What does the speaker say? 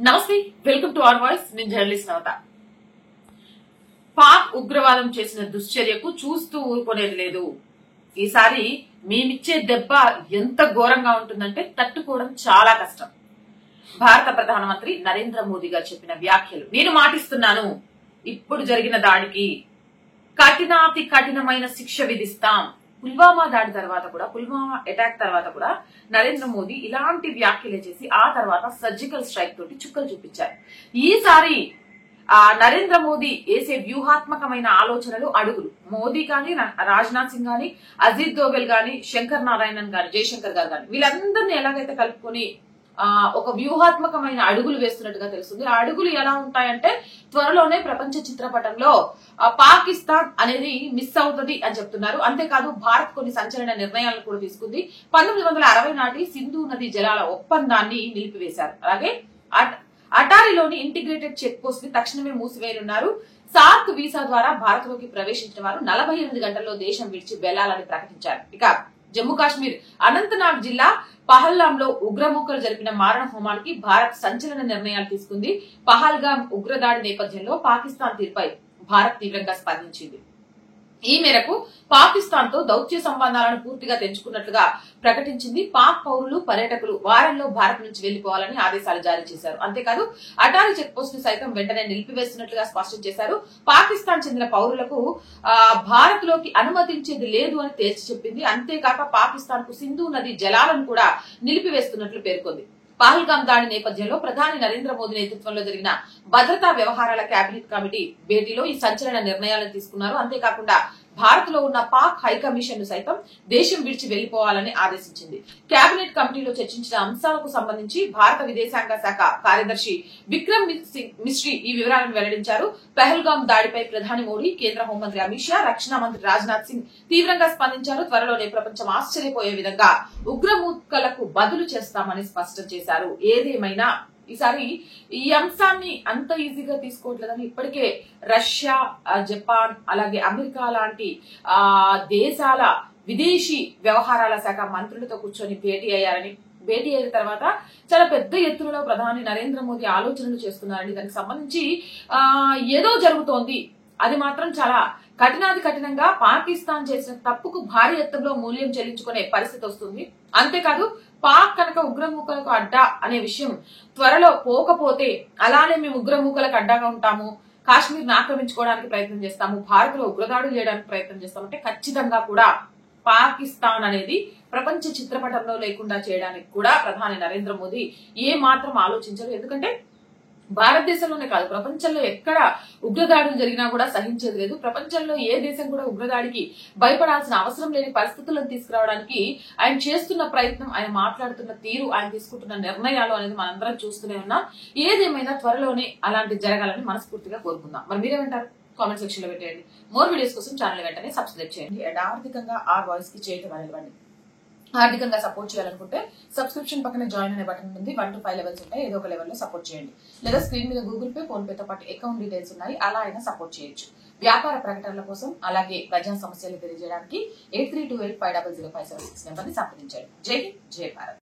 నమస్తే, welcome to our voice. నేను journalist నవత. పాక్ ఉగ్రవాదం చేసిన దుశ్చర్యకు చూస్తూ ఊరుకునేది లేదు. ఈసారి మేమిచ్చే దెబ్బ ఎంత ఘోరంగా ఉంటుందంటే తట్టుకోవడం చాలా కష్టం. భారత ప్రధానమంత్రి నరేంద్ర మోదీ గారు చెప్పిన వ్యాఖ్యలు. నేను మాటిస్తున్నాను, ఇప్పుడు జరిగిన దాడికి కఠినాతి కఠినమైన శిక్ష విధిస్తాం. పుల్వామా దాడి తర్వాత కూడా, పుల్వామా అటాక్ తర్వాత కూడా నరేంద్ర మోదీ ఇలాంటి వ్యాఖ్యలే చేసి ఆ తర్వాత సర్జికల్ స్ట్రైక్ తోటి చుక్కలు చూపించారు. ఈసారి నరేంద్ర మోదీ వేసే వ్యూహాత్మకమైన ఆలోచనలు, అడుగులు, మోదీ కానీ, రాజ్నాథ్ సింగ్ గాని, అజిత్ దోవెల్ గాని, శంకర్ నారాయణన్ గాని, జయశంకర్ గారు గాని, వీళ్ళందరినీ ఎలాగైతే కలుపుకొని ఒక వ్యూహాత్మకమైన అడుగులు వేస్తున్నట్టుగా తెలుస్తుంది. ఆ అడుగులు ఎలా ఉంటాయంటే, త్వరలోనే ప్రపంచ చిత్రపటంలో పాకిస్తాన్ అనేది మిస్ అవుతుంది అని చెప్తున్నారు. అంతేకాదు, భారత్ కొన్ని సంచలన నిర్ణయాలను కూడా తీసుకుంది. 1960 నాటి సింధు నది జలాల ఒప్పందాన్ని నిలిపివేశారు. అలాగే అటారీలోని ఇంటిగ్రేటెడ్ చెక్ పోస్ట్ ని తక్షణమే మూసివేయనున్నారు. సార్క్ వీసా ద్వారా భారత్ లోకి ప్రవేశించిన వారు 48 గంటల్లో దేశం విడిచి వెళ్లాలని ప్రకటించారు. ఇక జమ్మూ కాశ్మీర్ అనంతనాగ్ జిల్లా పహల్గామ్ లో ఉగ్రమూకలు జరిపిన మారణ హోమానికి భారత్ సంచలన నిర్ణయాలు తీసుకుంది. పహల్గామ్ ఉగ్రదాడి నేపథ్యంలో పాకిస్తాన్ తీరుపై భారత్ తీవ్రంగా స్పందించింది. ఈ మేరకు పాకిస్తాన్ తో దౌత్య సంబంధాలను పూర్తిగా తెంచుకున్నట్లుగా ప్రకటించింది. పాక్ పౌరులు, పర్యాటకులు వారంలో భారత్ నుంచి వెళ్లిపోవాలని ఆదేశాలు జారీ చేశారు. అంతేకాదు, అటారీ చెక్ పోస్ట్ ను సైతం వెంటనే నిలిపివేస్తున్నట్లుగా స్పష్టం చేశారు. పాకిస్తాన్ చెందిన పౌరులకు భారత్ లోకి అనుమతించేది లేదు అని తేల్చి చెప్పింది. అంతేకాక పాకిస్తాన్ కు సింధు నది జలాలను కూడా నిలిపివేస్తున్నట్లు పేర్కొంది. పహల్గామ్ దాడి నేపథ్యంలో ప్రధాని నరేంద్ర మోదీ నేతృత్వంలో జరిగిన భద్రతా వ్యవహారాల కేబినెట్ కమిటీ భేటీలో ఈ సంచలన నిర్ణయాలను తీసుకున్నారు. అంతేకాకుండా భారత్ లో ఉన్న పాక్ హైకమిషన్ ను సైతం దేశం విడిచి వెళ్లిపోవాలని ఆదేశించింది. కేబినెట్ కమిటీలో చర్చించిన అంశాలకు సంబంధించి భారత విదేశాంగ శాఖ కార్యదర్శి విక్రమ్ మిశ్రీ ఈ వివరాలను వెల్లడించారు. పహల్గామ్ దాడిపై ప్రధాని మోడీ, కేంద్ర హోంమంత్రి అమిత్ షా, రక్షణ మంత్రి రాజ్నాథ్ సింగ్ తీవ్రంగా స్పందించారు. త్వరలోనే ప్రపంచం ఆశ్చర్యపోయే విధంగా ఉగ్రమూకలకు బదులు చేస్తామని స్పష్టం చేశారు. ఏదేమైనా ఈసారి ఈ అంశాన్ని అంత ఈజీగా తీసుకోవట్లేదని ఇప్పటికే రష్యా, జపాన్, అలాగే అమెరికా లాంటి దేశాల విదేశీ వ్యవహారాల శాఖ మంత్రులతో కూర్చొని భేటీ అయిన తర్వాత చాలా పెద్ద ఎత్తులలో ప్రధాని నరేంద్ర మోదీ ఆలోచనలు చేస్తున్నారని, దానికి సంబంధించి ఏదో జరుగుతోంది, అది మాత్రం చాలా కఠినంగా పాకిస్తాన్ చేసిన తప్పుకు భారీ ఎత్తులో మూల్యం చెల్లించుకునే పరిస్థితి వస్తుంది. అంతేకాదు, పాక్ కనుక ఉగ్రమూకలకు అడ్డా అనే విషయం త్వరలో పోకపోతే, అలానే మేము ఉగ్రమూకలకు అడ్డాగా ఉంటాము, కాశ్మీర్ ను ఆక్రమించుకోవడానికి ప్రయత్నం చేస్తాము, భారత్ లో ఉగ్రదాడులు చేయడానికి ప్రయత్నం చేస్తామంటే ఖచ్చితంగా కూడా పాకిస్తాన్ అనేది ప్రపంచ చిత్రపటంలో లేకుండా చేయడానికి కూడా ప్రధాని నరేంద్ర మోదీ ఏ మాత్రం ఆలోచించరు. ఎందుకంటే భారతదేశంలోనే కాదు, ప్రపంచంలో ఎక్కడ ఉగ్రదాడులు జరిగినా కూడా సహించేది లేదు. ప్రపంచంలో ఏ దేశం కూడా ఉగ్రదాడికి భయపడాల్సిన అవసరం లేని పరిస్థితులను తీసుకురావడానికి ఆయన చేస్తున్న ప్రయత్నం, ఆయన మాట్లాడుతున్న తీరు, ఆయన తీసుకుంటున్న నిర్ణయాలు అనేది మనందరం చూస్తూనే ఉన్నాం. ఏదేమైనా త్వరలోనే అలాంటి జరగాలని మనస్ఫూర్తిగా కోరుకుందాం. మరి మీరేమంటారు? కామెంట్ సెక్షన్ లో పెట్టేయండి. మోర్ వీడియోస్ కోసం ఛానల్ వెంటనే సబ్స్క్రైబ్ చేయండి. అండ్ ఆర్థికంగా ఆ వాయిస్ కి చేయడం అనేవ్వండి. ఆర్థికంగా సపోర్ట్ చేయాలనుకుంటే సబ్స్క్రిప్షన్ పక్కన జాయిన్ అనే బటన్ ఉంది. 1 to 5 లెవెల్స్ ఉంటాయి. ఏదో ఒక లెవెల్ లో సపోర్ట్ చేయండి. లేదా స్క్రీన్ మీద గూగుల్ పే, ఫోన్ పే తో పాటు అకౌంట్ డీటెయిల్స్ ఉన్నాయి, అలా అయినా సపోర్ట్ చేయొచ్చు. వ్యాపార ప్రకటనల కోసం, అలాగే ప్రజా సమస్యలు తెలియజేయడానికి 8328500576 నెంబర్ ని సంప్రదించండి. జై హింద్, జై భారత్.